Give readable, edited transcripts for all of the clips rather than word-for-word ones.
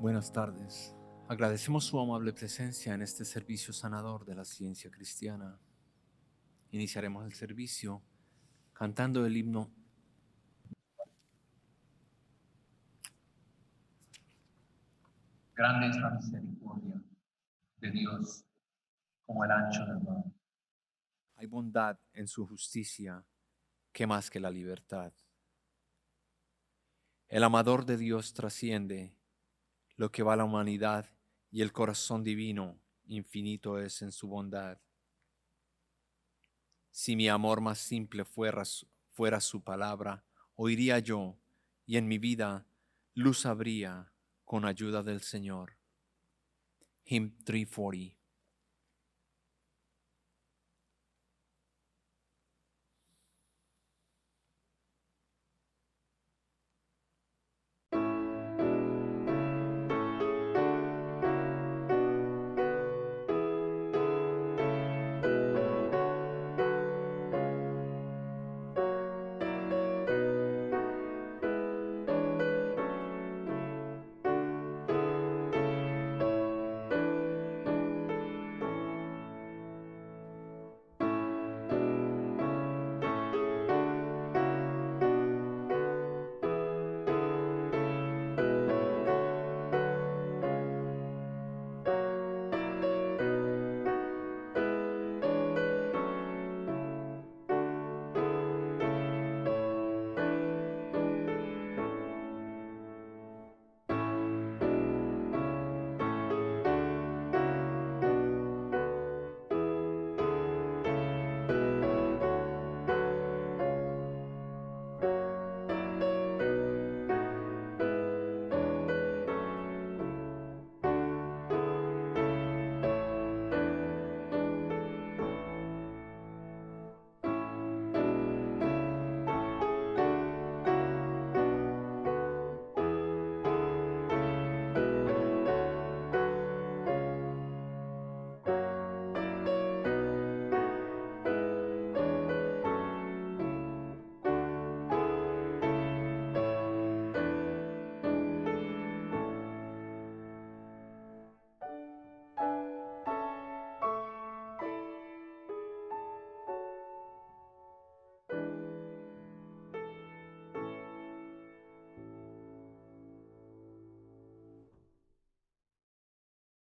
Buenas tardes. Agradecemos su amable presencia en este servicio sanador de la ciencia cristiana. Iniciaremos el servicio cantando el himno. Grande es la misericordia de Dios como el ancho del mar. Hay bondad en su justicia, que más que la libertad. El amador de Dios trasciende lo que va a la humanidad y el corazón divino infinito es en su bondad. Si mi amor más simple fuera su palabra, oiría yo, y en mi vida luz habría con ayuda del Señor. Hymn 340.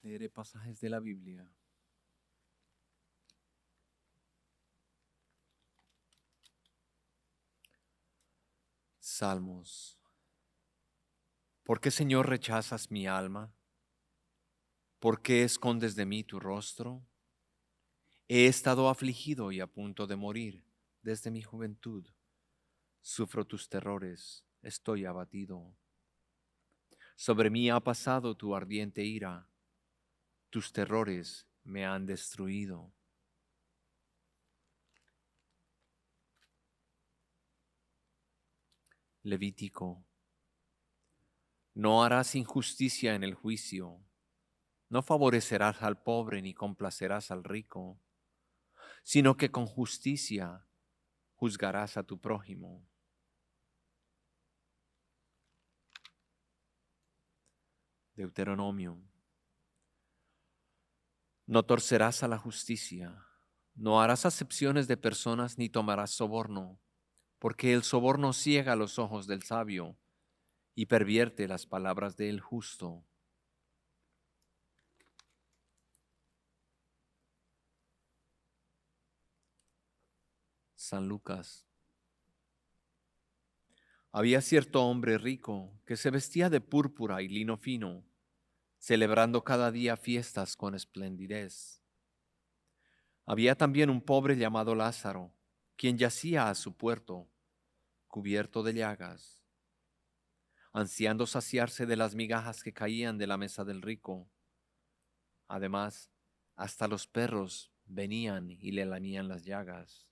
Leeré pasajes de la Biblia. Salmos. ¿Por qué, Señor, rechazas mi alma? ¿Por qué escondes de mí tu rostro? He estado afligido y a punto de morir desde mi juventud. Sufro tus terrores, estoy abatido. Sobre mí ha pasado tu ardiente ira, tus terrores me han destruido. Levítico. No harás injusticia en el juicio, no favorecerás al pobre ni complacerás al rico, sino que con justicia juzgarás a tu prójimo. Deuteronomio. No torcerás a la justicia, no harás acepciones de personas ni tomarás soborno, porque el soborno ciega los ojos del sabio y pervierte las palabras del justo. San Lucas. Había cierto hombre rico que se vestía de púrpura y lino fino, celebrando cada día fiestas con esplendidez. Había también un pobre llamado Lázaro, quien yacía a su puerto, cubierto de llagas, ansiando saciarse de las migajas que caían de la mesa del rico. Además, hasta los perros venían y le lamían las llagas.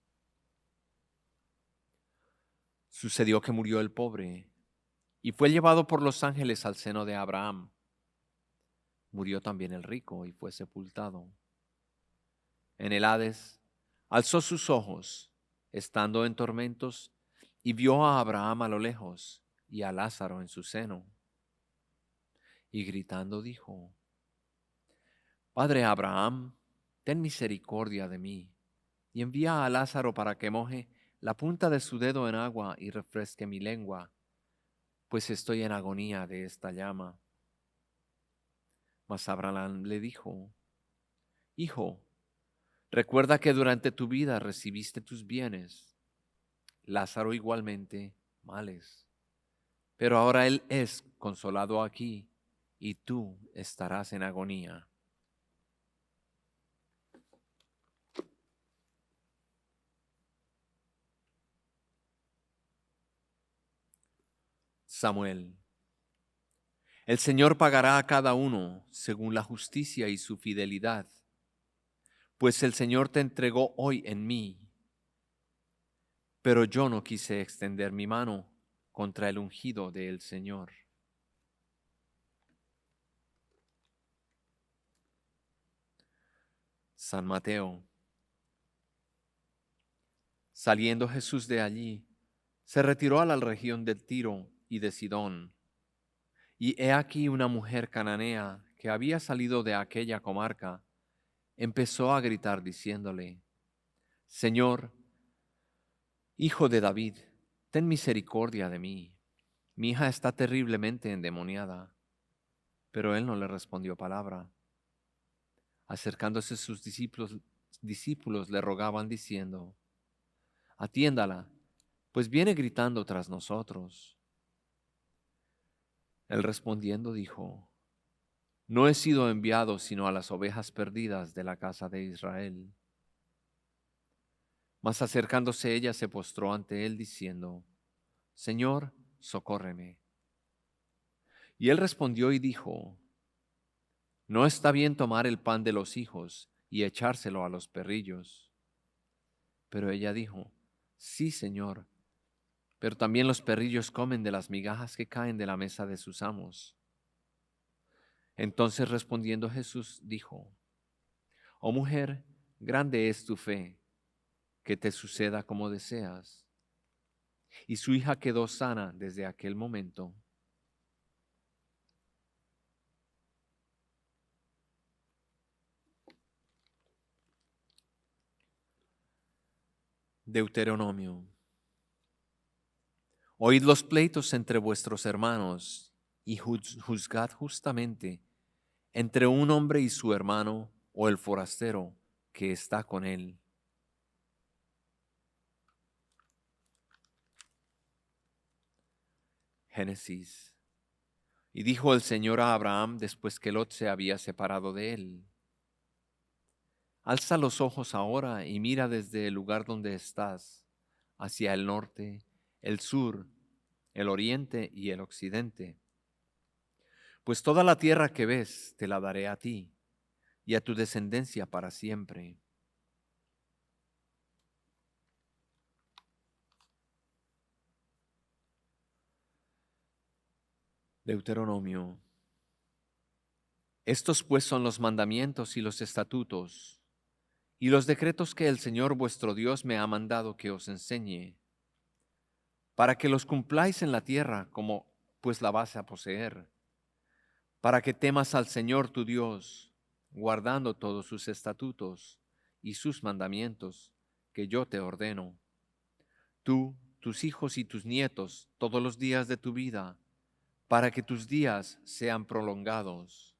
Sucedió que murió el pobre y fue llevado por los ángeles al seno de Abraham. Murió también el rico y fue sepultado. En el Hades alzó sus ojos, estando en tormentos, y vio a Abraham a lo lejos y a Lázaro en su seno. y gritando dijo: Padre Abraham, ten misericordia de mí, y envía a Lázaro para que moje la punta de su dedo en agua y refresque mi lengua, pues estoy en agonía de esta llama. Mas Abraham le dijo: Hijo, recuerda que durante tu vida recibiste tus bienes, Lázaro igualmente males, pero ahora él es consolado aquí y tú estarás en agonía. Samuel. El Señor pagará a cada uno según la justicia y su fidelidad, pues el Señor te entregó hoy en mí, pero yo no quise extender mi mano contra el ungido del Señor. San Mateo. Saliendo Jesús de allí, se retiró a la región del Tiro y de Sidón. Y he aquí una mujer cananea que había salido de aquella comarca, empezó a gritar diciéndole: Señor, Hijo de David, ten misericordia de mí. Mi hija está terriblemente endemoniada. Pero él no le respondió palabra. Acercándose sus discípulos le rogaban diciendo: Atiéndala, pues viene gritando tras nosotros. Él respondiendo dijo: No he sido enviado sino a las ovejas perdidas de la casa de Israel. Mas acercándose ella se postró ante él diciendo: Señor, socórreme. Y él respondió y dijo: No está bien tomar el pan de los hijos y echárselo a los perrillos. Pero ella dijo: Sí, Señor, pero también los perrillos comen de las migajas que caen de la mesa de sus amos. Entonces respondiendo Jesús dijo: Oh mujer, grande es tu fe, que te suceda como deseas. Y su hija quedó sana desde aquel momento. Deuteronomio. Oíd los pleitos entre vuestros hermanos y juzgad justamente entre un hombre y su hermano o el forastero que está con él. Génesis. Y dijo el Señor a Abraham después que Lot se había separado de él: Alza los ojos ahora y mira desde el lugar donde estás, hacia el norte, el sur, el oriente y el occidente. Pues toda la tierra que ves te la daré a ti y a tu descendencia para siempre. Deuteronomio. Estos pues son los mandamientos y los estatutos y los decretos que el Señor vuestro Dios me ha mandado que os enseñe, para que los cumpláis en la tierra como pues la vas a poseer, para que temas al Señor tu Dios, guardando todos sus estatutos y sus mandamientos que yo te ordeno, tú, tus hijos y tus nietos todos los días de tu vida, para que tus días sean prolongados.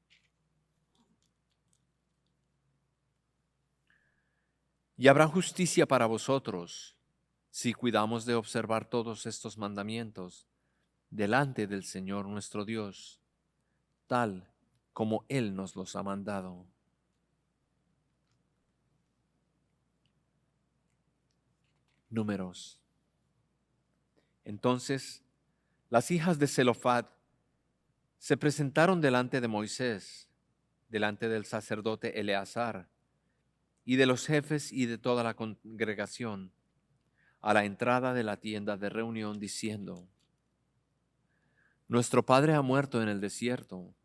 Y habrá justicia para vosotros si cuidamos de observar todos estos mandamientos delante del Señor nuestro Dios, tal como Él nos los ha mandado. Números. Entonces las hijas de Zelofad se presentaron delante de Moisés, delante del sacerdote Eleazar y de los jefes y de toda la congregación, a la entrada de la tienda de reunión, diciendo: Nuestro padre ha muerto en el desierto,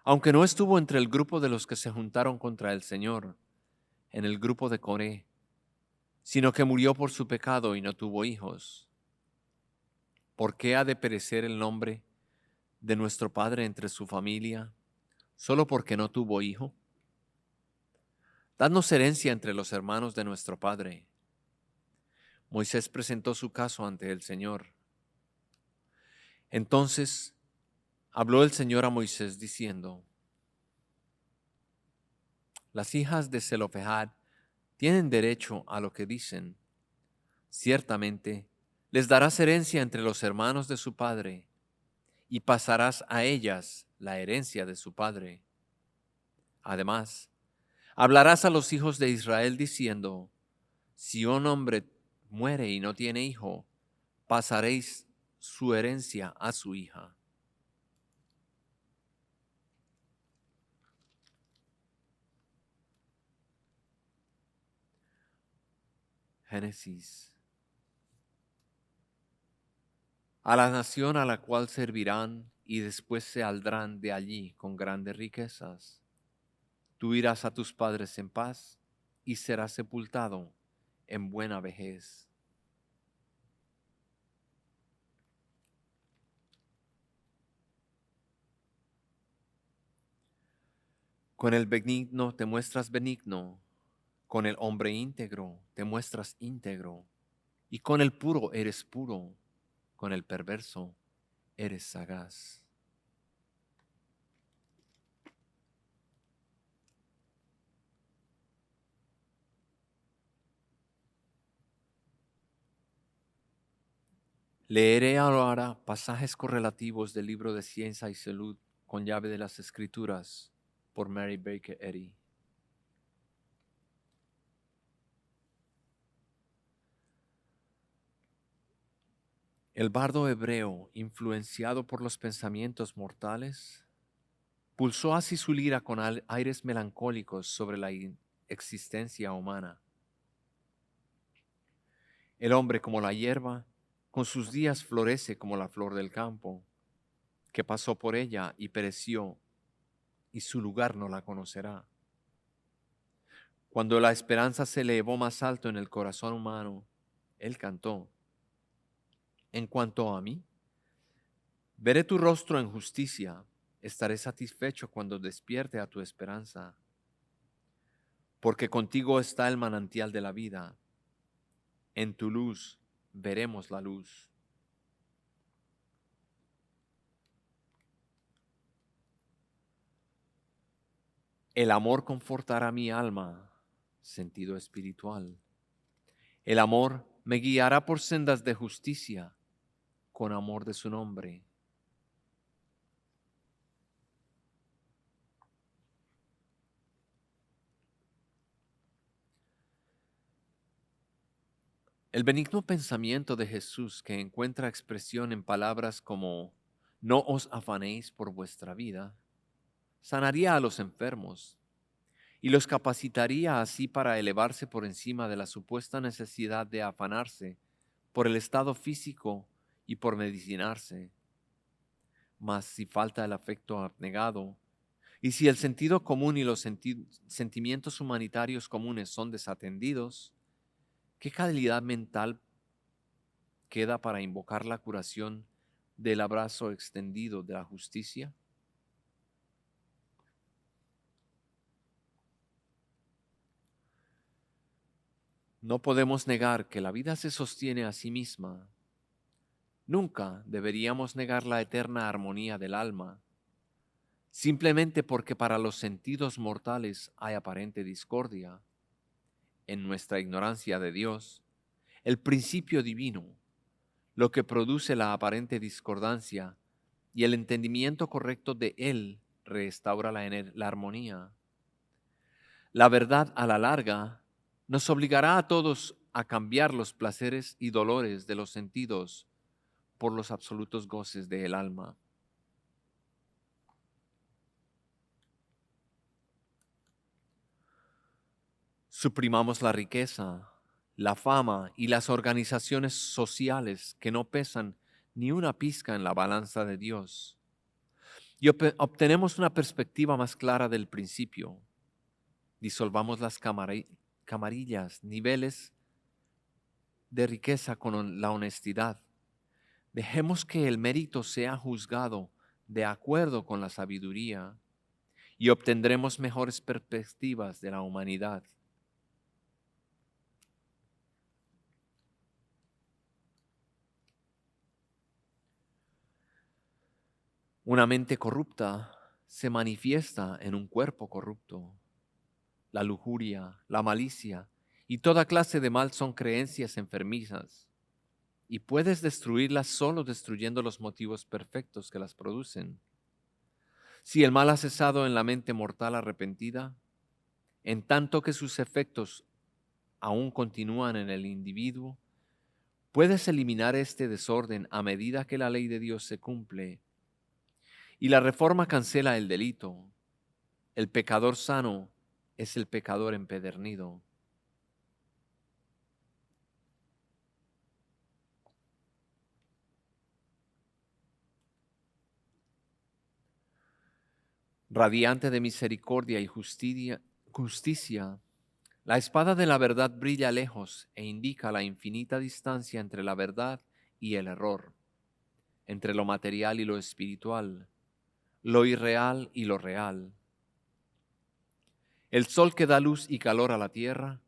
aunque no estuvo entre el grupo de los que se juntaron contra el Señor, en el grupo de Coré, sino que murió por su pecado y no tuvo hijos. ¿Por qué ha de perecer el nombre de nuestro padre entre su familia, solo porque no tuvo hijo? Dadnos herencia entre los hermanos de nuestro padre. Moisés presentó su caso ante el Señor. Entonces habló el Señor a Moisés diciendo: las hijas de Zelofehad tienen derecho a lo que dicen. Ciertamente les darás herencia entre los hermanos de su padre, y pasarás a ellas la herencia de su padre. Además, hablarás a los hijos de Israel diciendo: si un hombre muere y no tiene hijo, pasaréis su herencia a su hija. Génesis. A la nación a la cual servirán y después se saldrán de allí con grandes riquezas. Tú irás a tus padres en paz y serás sepultado en buena vejez. Con el benigno te muestras benigno, con el hombre íntegro te muestras íntegro, y con el puro eres puro, con el perverso eres sagaz. Leeré ahora pasajes correlativos del libro de Ciencia y Salud con llave de las Escrituras por Mary Baker Eddy. El bardo hebreo, influenciado por los pensamientos mortales, pulsó así su lira con aires melancólicos sobre la existencia humana. El hombre, como la hierba, con sus días florece como la flor del campo, que pasó por ella y pereció, y su lugar no la conocerá. Cuando la esperanza se elevó más alto en el corazón humano, él cantó: en cuanto a mí, veré tu rostro en justicia, estaré satisfecho cuando despierte a tu esperanza, porque contigo está el manantial de la vida, en tu luz veremos la luz. El amor confortará mi alma, sentido espiritual. El amor me guiará por sendas de justicia, con amor de su nombre. El benigno pensamiento de Jesús, que encuentra expresión en palabras como no os afanéis por vuestra vida, sanaría a los enfermos y los capacitaría así para elevarse por encima de la supuesta necesidad de afanarse por el estado físico y por medicinarse. Mas si falta el afecto abnegado, y si el sentido común y los sentimientos humanitarios comunes son desatendidos, ¿qué calidad mental queda para invocar la curación del abrazo extendido de la justicia? No podemos negar que la vida se sostiene a sí misma. Nunca deberíamos negar la eterna armonía del alma, simplemente porque para los sentidos mortales hay aparente discordia. En nuestra ignorancia de Dios, el principio divino, lo que produce la aparente discordancia, y el entendimiento correcto de Él restaura la armonía. La verdad, a la larga, nos obligará a todos a cambiar los placeres y dolores de los sentidos por los absolutos goces del alma. Suprimamos la riqueza, la fama y las organizaciones sociales que no pesan ni una pizca en la balanza de Dios, y obtenemos una perspectiva más clara del principio. Disolvamos las camarillas, niveles de riqueza con la honestidad. Dejemos que el mérito sea juzgado de acuerdo con la sabiduría y obtendremos mejores perspectivas de la humanidad. Una mente corrupta se manifiesta en un cuerpo corrupto. La lujuria, la malicia y toda clase de mal son creencias enfermizas, y puedes destruirlas solo destruyendo los motivos perfectos que las producen. Si el mal ha cesado en la mente mortal arrepentida, en tanto que sus efectos aún continúan en el individuo, puedes eliminar este desorden a medida que la ley de Dios se cumple. Y la reforma cancela el delito. El pecador sano es el pecador empedernido. Radiante de misericordia y justicia, la espada de la verdad brilla lejos e indica la infinita distancia entre la verdad y el error, entre lo material y lo espiritual, lo irreal y lo real. El sol que da luz y calor a la tierra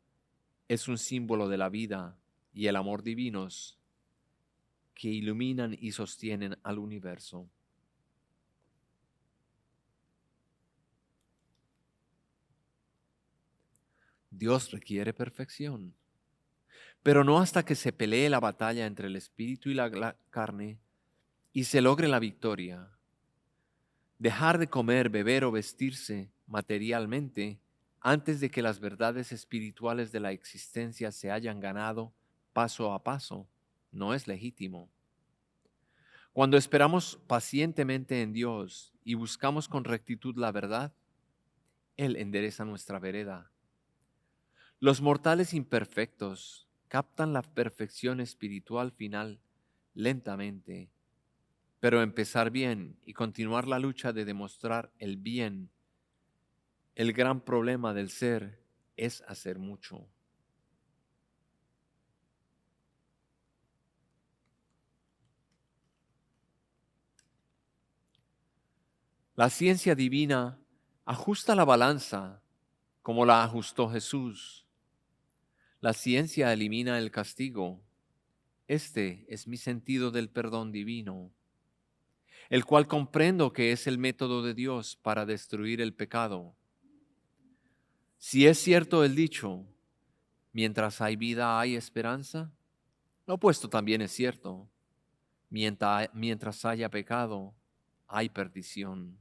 es un símbolo de la vida y el amor divinos que iluminan y sostienen al universo. Dios requiere perfección, pero no hasta que se pelee la batalla entre el espíritu y la carne y se logre la victoria. Dejar de comer, beber o vestirse materialmente antes de que las verdades espirituales de la existencia se hayan ganado paso a paso no es legítimo. Cuando esperamos pacientemente en Dios y buscamos con rectitud la verdad, Él endereza nuestra vereda. Los mortales imperfectos captan la perfección espiritual final lentamente, pero empezar bien y continuar la lucha de demostrar el bien, el gran problema del ser es hacer mucho. La ciencia divina ajusta la balanza como la ajustó Jesús. La ciencia elimina el castigo. Este es mi sentido del perdón divino, el cual comprendo que es el método de Dios para destruir el pecado. Si es cierto el dicho, mientras hay vida hay esperanza, lo opuesto también es cierto. Mientras haya pecado, hay perdición.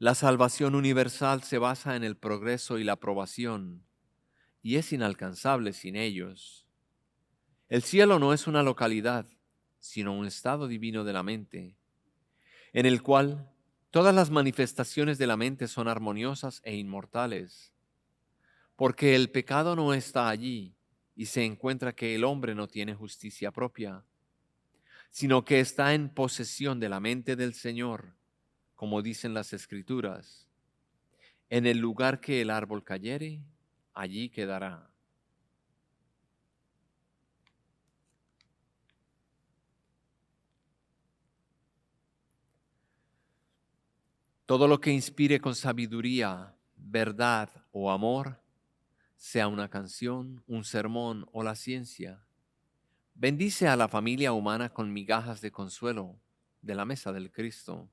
La salvación universal se basa en el progreso y la aprobación, y es inalcanzable sin ellos. El cielo no es una localidad, sino un estado divino de la mente, en el cual todas las manifestaciones de la mente son armoniosas e inmortales, porque el pecado no está allí y se encuentra que el hombre no tiene justicia propia, sino que está en posesión de la mente del Señor, como dicen las Escrituras. En el lugar que el árbol cayere, allí quedará. Todo lo que inspire con sabiduría, verdad o amor, sea una canción, un sermón o la ciencia, bendice a la familia humana con migajas de consuelo de la mesa del Cristo,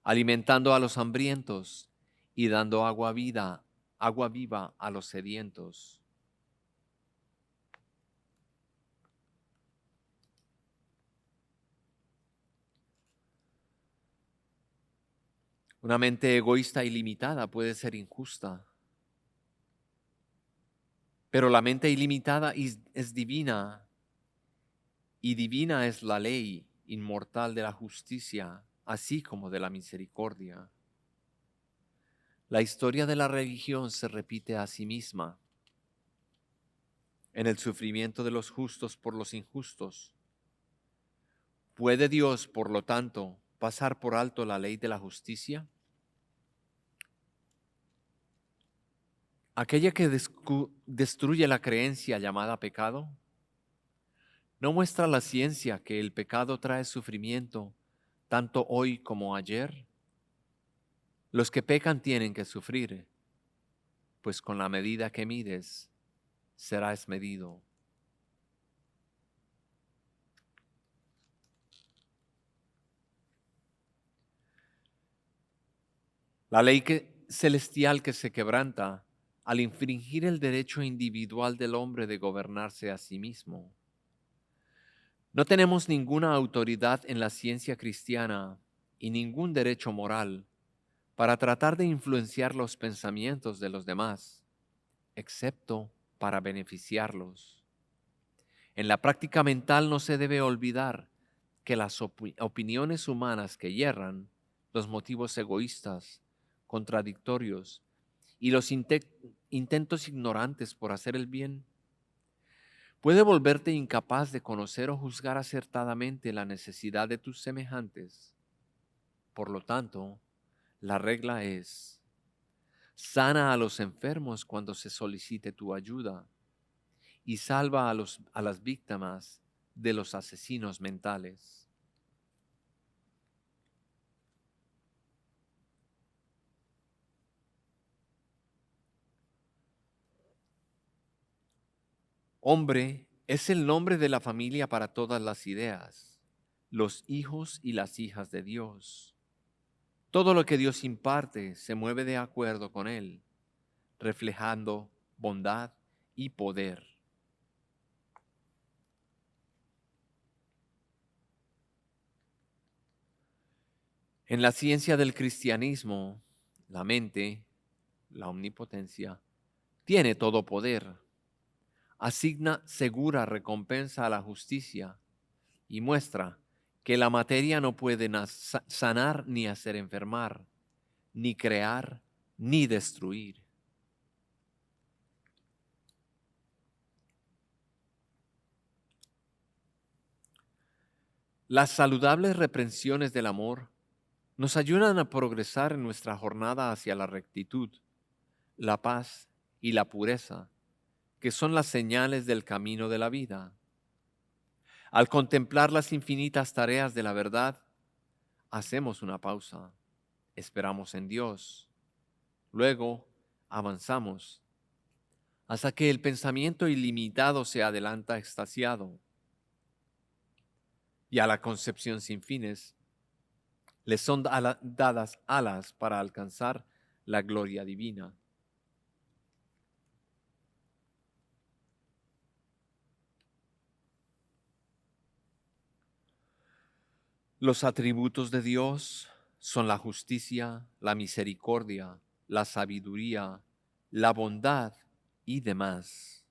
alimentando a los hambrientos y dando agua viva a los sedientos. Una mente egoísta y limitada puede ser injusta, pero la mente ilimitada es divina, y divina es la ley inmortal de la justicia, así como de la misericordia. La historia de la religión se repite a sí misma. En el sufrimiento de los justos por los injustos, ¿puede Dios, por lo tanto, pasar por alto la ley de la justicia? aquella que destruye la creencia llamada pecado. ¿No muestra la ciencia que el pecado trae sufrimiento tanto hoy como ayer? Los que pecan tienen que sufrir, pues con la medida que mides, serás medido. La ley celestial que se quebranta al infringir el derecho individual del hombre de gobernarse a sí mismo. No tenemos ninguna autoridad en la ciencia cristiana y ningún derecho moral para tratar de influenciar los pensamientos de los demás, excepto para beneficiarlos. En la práctica mental no se debe olvidar que las opiniones humanas que hierran, los motivos egoístas, contradictorios y los intentos ignorantes por hacer el bien, puede volverte incapaz de conocer o juzgar acertadamente la necesidad de tus semejantes. Por lo tanto, la regla es: sana a los enfermos cuando se solicite tu ayuda y salva a las víctimas de los asesinos mentales. Hombre es el nombre de la familia para todas las ideas, los hijos y las hijas de Dios. Todo lo que Dios imparte se mueve de acuerdo con Él, reflejando bondad y poder. En la ciencia del cristianismo, la mente, la omnipotencia, tiene todo poder, asigna segura recompensa a la justicia y muestra que la materia no puede sanar ni hacer enfermar, ni crear ni destruir. Las saludables reprensiones del amor nos ayudan a progresar en nuestra jornada hacia la rectitud, la paz y la pureza, que son las señales del camino de la vida. Al contemplar las infinitas tareas de la verdad, hacemos una pausa, esperamos en Dios, luego avanzamos hasta que el pensamiento ilimitado se adelanta extasiado y a la concepción sin fines le son dadas alas para alcanzar la gloria divina. Los atributos de Dios son la justicia, la misericordia, la sabiduría, la bondad y demás.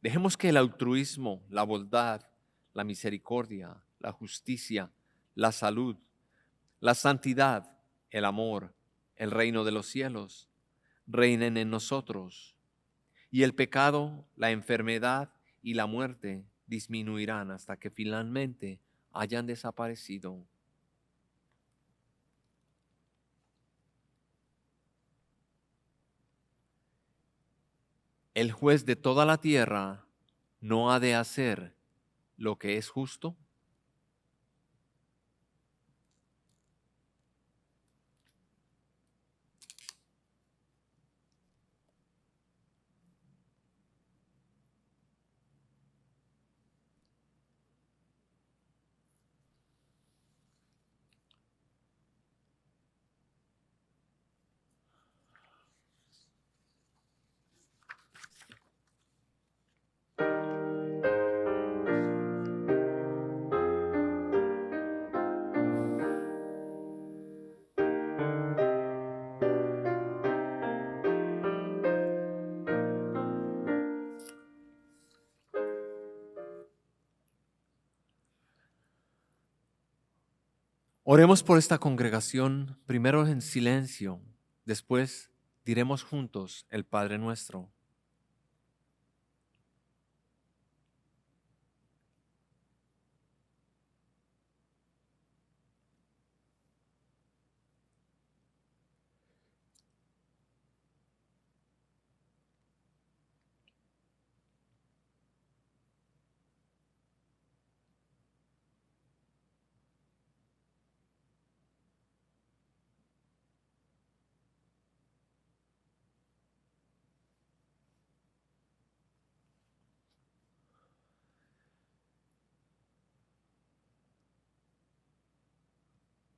Dejemos que el altruismo, la bondad, la misericordia, la justicia, la salud, la santidad, el amor, el reino de los cielos, reinen en nosotros, y el pecado, la enfermedad y la muerte disminuirán hasta que finalmente hayan desaparecido. El juez de toda la tierra no ha de hacer lo que es justo. Oremos por esta congregación, primero en silencio, después diremos juntos el Padre Nuestro.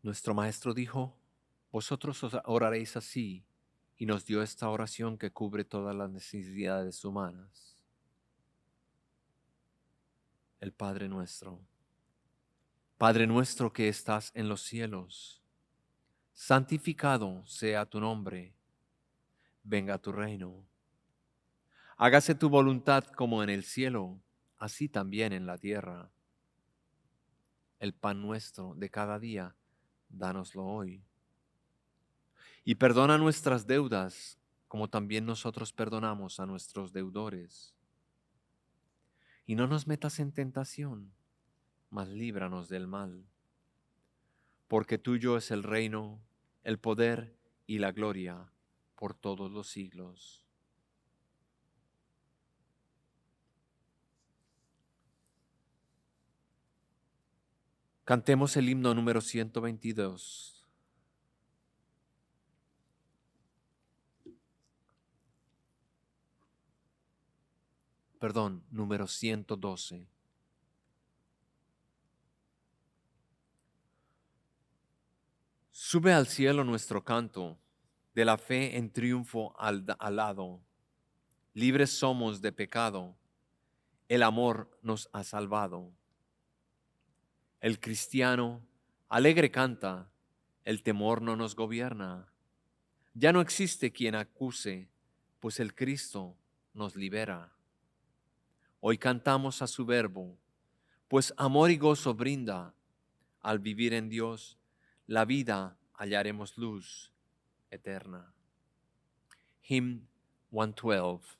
Nuestro Maestro dijo, vosotros oraréis así, y nos dio esta oración que cubre todas las necesidades humanas. El Padre nuestro. Padre nuestro que estás en los cielos, santificado sea tu nombre, venga tu reino. Hágase tu voluntad como en el cielo, así también en la tierra. El pan nuestro de cada día, dánoslo hoy. Y perdona nuestras deudas, como también nosotros perdonamos a nuestros deudores. Y no nos metas en tentación, mas líbranos del mal. Porque tuyo es el reino, el poder y la gloria por todos los siglos. Cantemos el himno número 122. Perdón, número 112. Sube al cielo nuestro canto, de la fe en triunfo alado. Libres somos de pecado, el amor nos ha salvado. El cristiano alegre canta, el temor no nos gobierna. Ya no existe quien acuse, pues el Cristo nos libera. Hoy cantamos a su verbo, pues amor y gozo brinda. Al vivir en Dios, la vida hallaremos luz eterna. Hymn 112.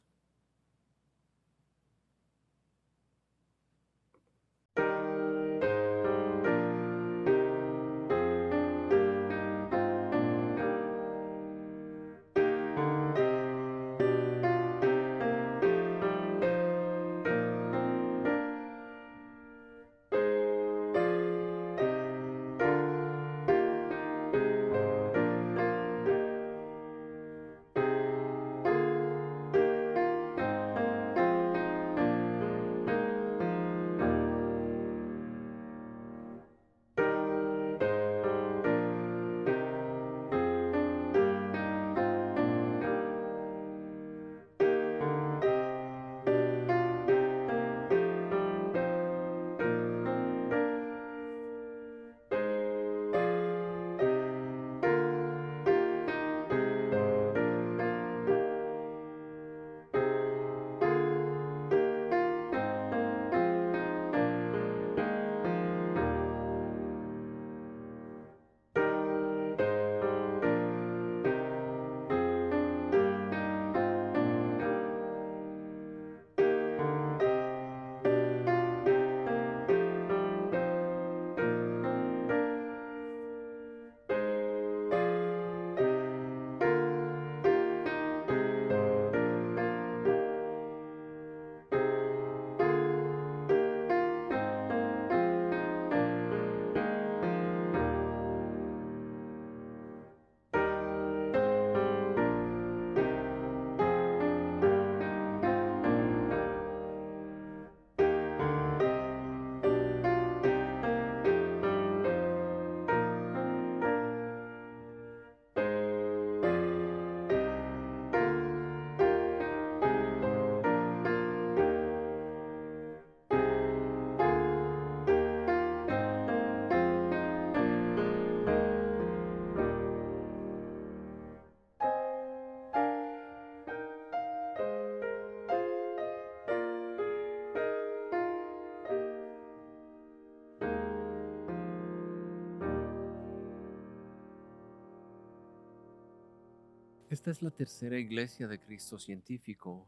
Esta es la tercera iglesia de Cristo Científico,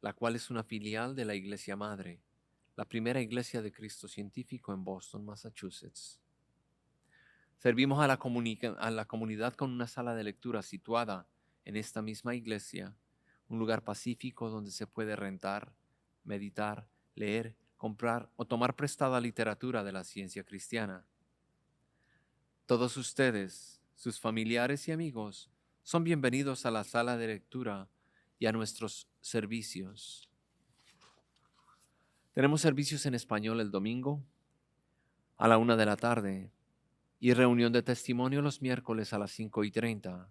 la cual es una filial de la Iglesia Madre, la primera iglesia de Cristo Científico en Boston, Massachusetts. Servimos a la comunidad con una sala de lectura situada en esta misma iglesia, un lugar pacífico donde se puede rentar, meditar, leer, comprar o tomar prestada literatura de la ciencia cristiana. Todos ustedes, sus familiares y amigos, son bienvenidos a la sala de lectura y a nuestros servicios. Tenemos servicios en español el domingo a la 1 de la tarde, y reunión de testimonio los miércoles a las 5:30.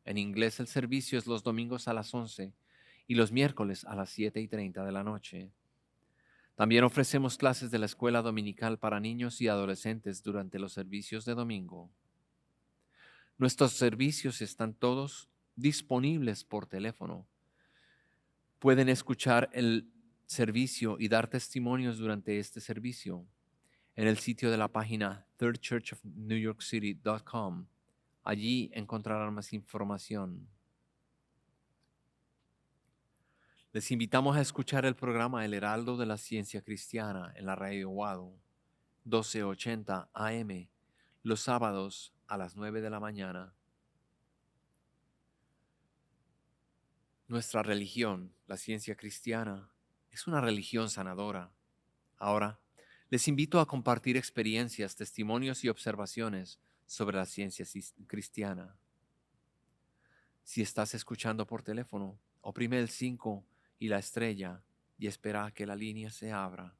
En inglés el servicio es los domingos a las 11 y los miércoles a las 7:30 de la noche. También ofrecemos clases de la escuela dominical para niños y adolescentes durante los servicios de domingo. Nuestros servicios están todos disponibles por teléfono. Pueden escuchar el servicio y dar testimonios durante este servicio en el sitio de la página thirdchurchofnewyorkcity.com. Allí encontrarán más información. Les invitamos a escuchar el programa El Heraldo de la Ciencia Cristiana en la radio Wado, 1280 AM, los sábados a las 9 de la mañana. Nuestra religión, la ciencia cristiana, es una religión sanadora. Ahora, les invito a compartir experiencias, testimonios y observaciones sobre la ciencia cristiana. Si estás escuchando por teléfono, oprime el 5 y la estrella y espera a que la línea se abra.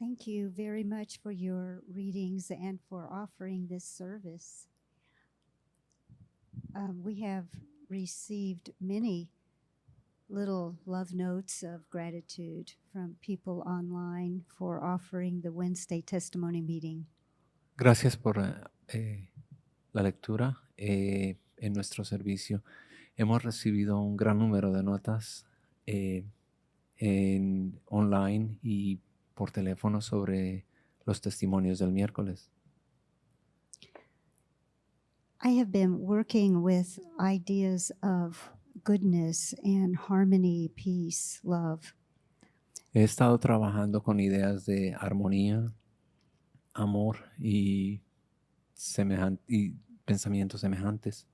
Thank you very much for your readings and for offering this service. We have received many little love notes of gratitude from people online for offering the Wednesday testimony meeting. Gracias por la lectura en nuestro servicio. Hemos recibido un gran número de notas online y por teléfono sobre los testimonios del miércoles. I have been working with ideas of goodness and harmony, peace, love. He estado trabajando con ideas de armonía, amor y pensamientos semejantes.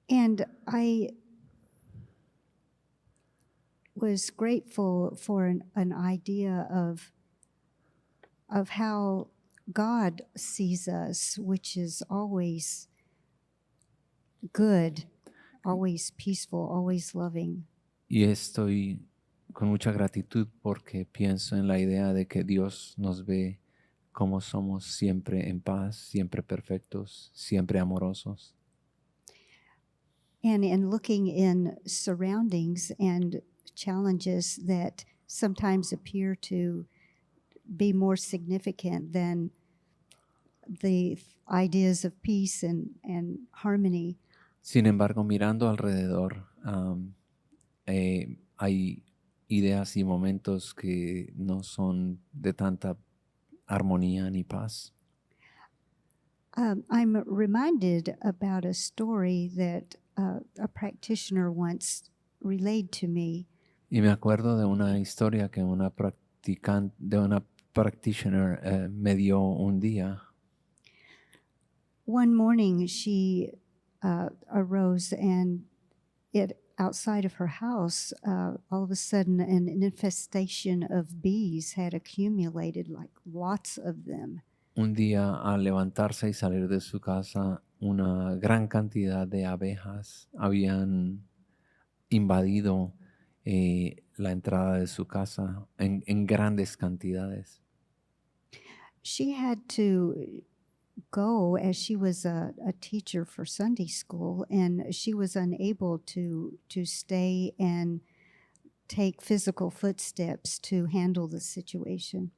And I was grateful for an idea of how God sees us, which is always good, always peaceful, always loving. Y estoy con mucha gratitud porque pienso en la idea de que Dios nos ve como somos, siempre en paz, siempre perfectos, siempre amorosos. And in looking in surroundings and challenges that sometimes appear to be more significant than the ideas of peace and harmony, Sin embargo, mirando alrededor, hay ideas y momentos que no son de tanta armonía ni paz. I'm reminded about a story that a practitioner once relayed to me. Y me acuerdo de una historia que una practitioner me dio un día. One morning she arose and outside of her house, all of a sudden an infestation of bees had accumulated, like lots of them. Un día al levantarse y salir de su casa, una gran cantidad de abejas habían invadido la entrada de su casa en grandes cantidades. She had to go, as she was a teacher for Sunday school, and she was unable to stay and take physical footsteps to handle the situation.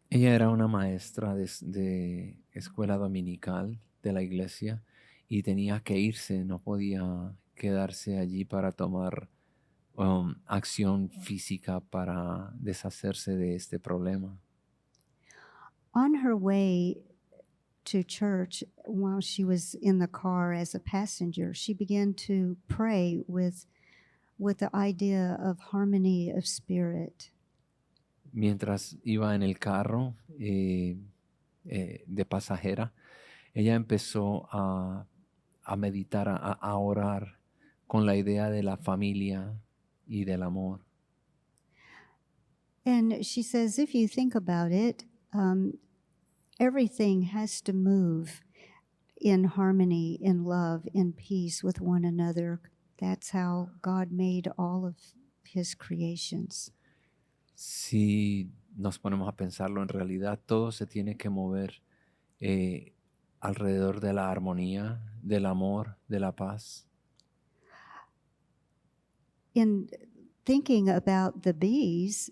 Ella era una maestra de escuela dominical de la iglesia y tenía que irse, no podía quedarse allí para tomar acción física para deshacerse de este problema. On her way to church, while she was in the car as a passenger, she began to pray with the idea of harmony of spirit. Mientras iba en el carro de pasajera, ella empezó a meditar, a orar con la idea de la familia y del amor. And she says, if you think about it, everything has to move in harmony, in love, in peace with one another. That's how God made all of his creations. Si nos ponemos a pensarlo, en realidad todo se tiene que mover alrededor de la armonía, del amor, de la paz. In thinking about the bees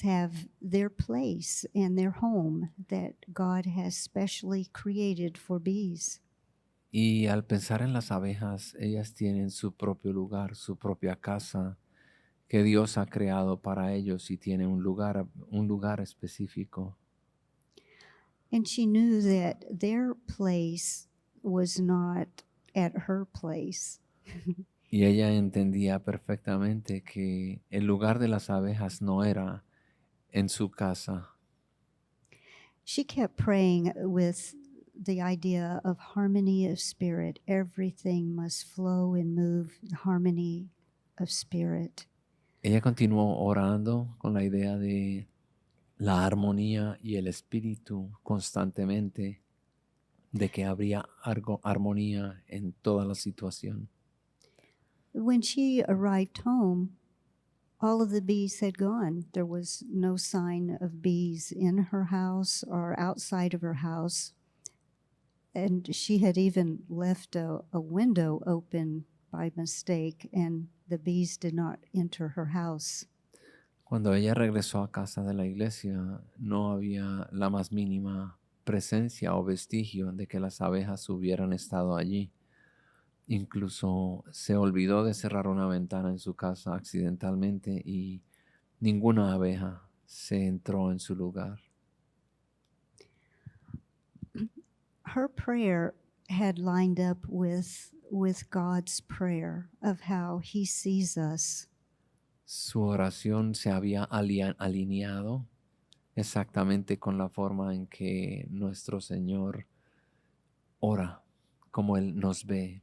have their place and their home that God has specially created for bees. Y al pensar en las abejas, ellas tienen su propio lugar, su propia casa que Dios ha creado para ellos y tiene un lugar específico. And she knew that their place was not at her place. Y ella entendía perfectamente que el lugar de las abejas no era en su casa. She kept praying with the idea of harmony of spirit. Everything must flow and move, harmony of spirit. Ella continuó orando con la idea de la armonía y el espíritu constantemente, de que habría armonía en toda la situación. When she arrived home, all of the bees had gone. There was no sign of bees in her house or outside of her house. And she had even left a window open by mistake, and the bees did not enter her house. Cuando ella regresó a casa de la iglesia, no había la más mínima presencia o vestigio de que las abejas hubieran estado allí. Incluso se olvidó de cerrar una ventana en su casa accidentalmente y ninguna abeja se entró en su lugar. Her prayer had lined up with God's prayer of how he sees us. Su oración se había alineado exactamente con la forma en que nuestro Señor ora, como Él nos ve.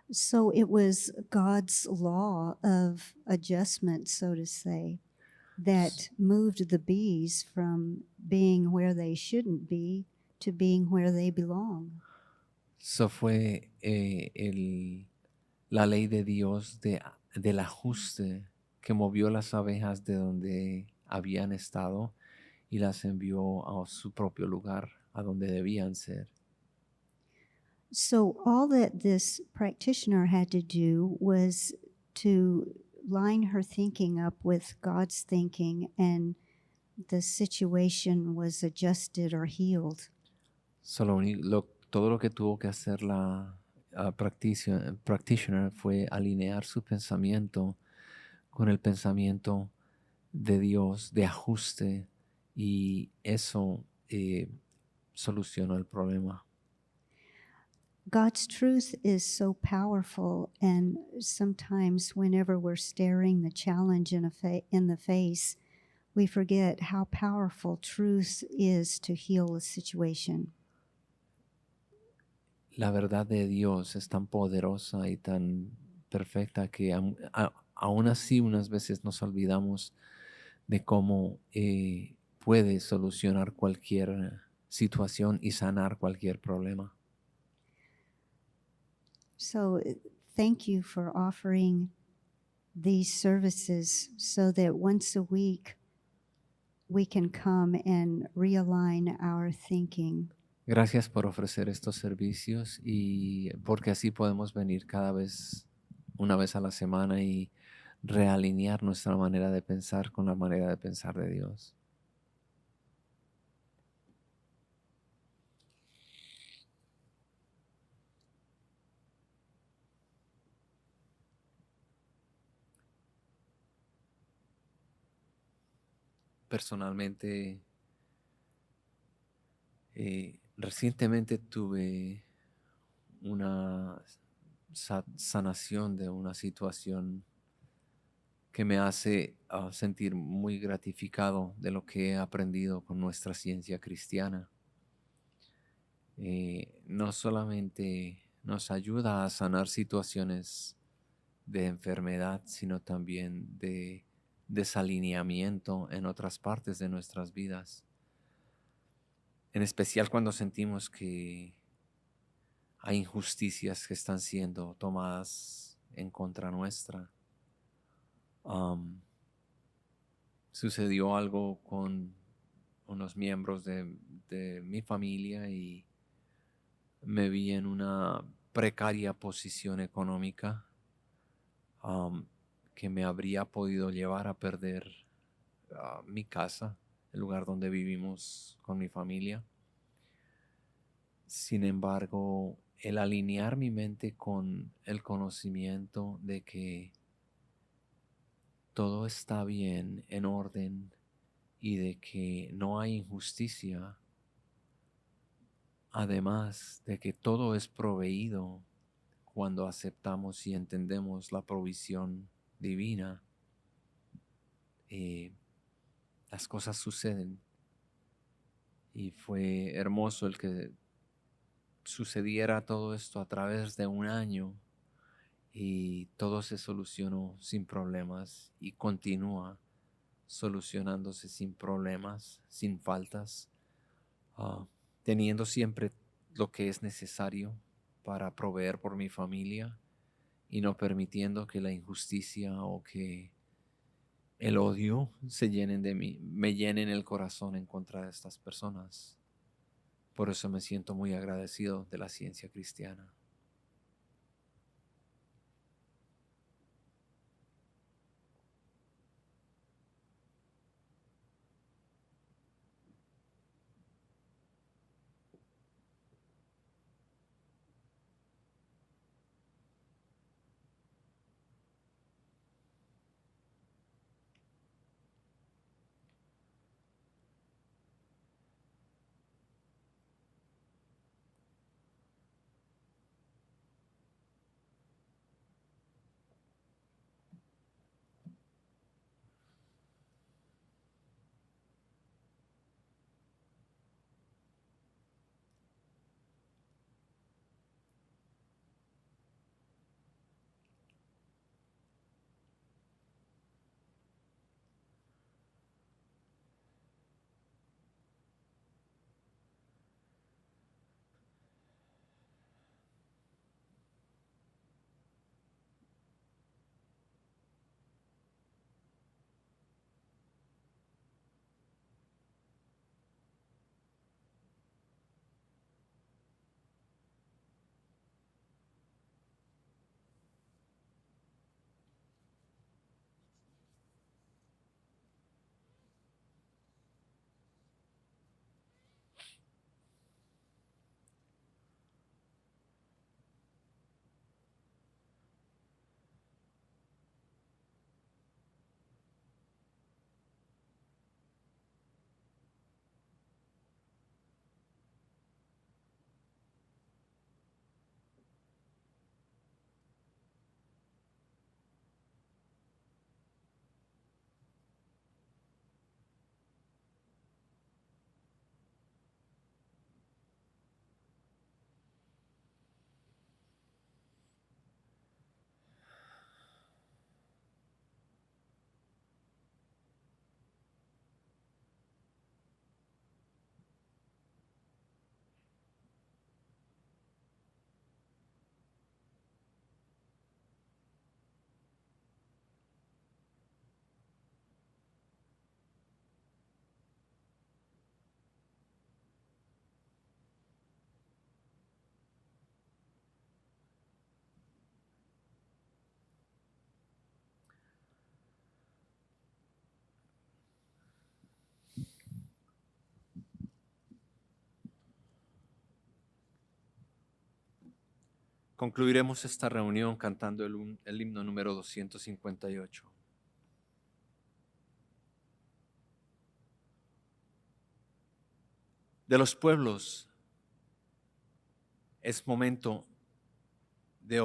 So it was God's law of adjustment, so to say, that moved the bees from being where they shouldn't be to being where they belong. Eso fue la ley de Dios del ajuste que movió las abejas de donde habían estado y las envió a su propio lugar, a donde debían ser. So all that this practitioner had to do was to line her thinking up with God's thinking, and the situation was adjusted or healed. Todo lo que tuvo que hacer la practitioner fue alinear su pensamiento con el pensamiento de Dios, de ajuste, y eso solucionó el problema. God's truth is so powerful, and sometimes whenever we're staring the challenge in the face, we forget how powerful truth is to heal a situation. La verdad de Dios es tan poderosa y tan perfecta que aún así unas veces nos olvidamos de cómo puede solucionar cualquier situación y sanar cualquier problema. So thank you for offering these services so that once a week we can come and realign our thinking. Gracias por ofrecer estos servicios y porque así podemos venir una vez a la semana y realinear nuestra manera de pensar con la manera de pensar de Dios. Personalmente, recientemente tuve una sanación de una situación que me hace sentir muy gratificado de lo que he aprendido con nuestra ciencia cristiana. No solamente nos ayuda a sanar situaciones de enfermedad, sino también de desalineamiento en otras partes de nuestras vidas. En especial cuando sentimos que hay injusticias que están siendo tomadas en contra nuestra. Sucedió algo con unos miembros de mi familia y me vi en una precaria posición económica que me habría podido llevar a perder mi casa, el lugar donde vivimos con mi familia. Sin embargo, el alinear mi mente con el conocimiento de que todo está bien, en orden, y de que no hay injusticia, además de que todo es proveído cuando aceptamos y entendemos la provisión divina, las cosas suceden. Y fue hermoso el que sucediera todo esto a través de un año y todo se solucionó sin problemas y continúa solucionándose sin problemas, sin faltas, teniendo siempre lo que es necesario para proveer por mi familia y no permitiendo que la injusticia o que el odio se llenen de mí, me llenen el corazón en contra de estas personas. Por eso me siento muy agradecido de la ciencia cristiana. Concluiremos esta reunión cantando el himno número 258. De los pueblos es momento de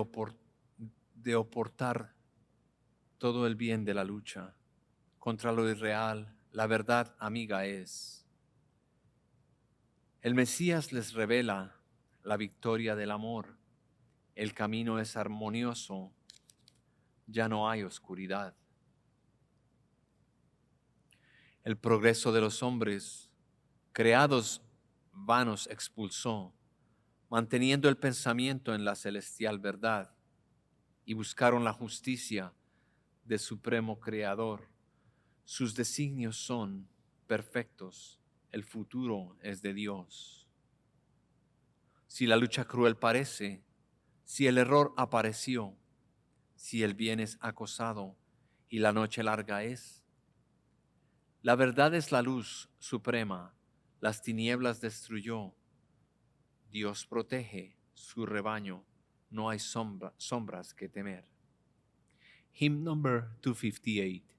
aportar todo el bien de la lucha contra lo irreal. La verdad amiga es. El Mesías les revela la victoria del amor. El camino es armonioso, ya no hay oscuridad. El progreso de los hombres creados vanos expulsó, manteniendo el pensamiento en la celestial verdad, y buscaron la justicia del Supremo Creador. Sus designios son perfectos, el futuro es de Dios. Si la lucha cruel parece, si el error apareció, si el bien es acosado y la noche larga es, la verdad es la luz suprema, las tinieblas destruyó. Dios protege su rebaño, no hay sombras que temer. Hymn number 258.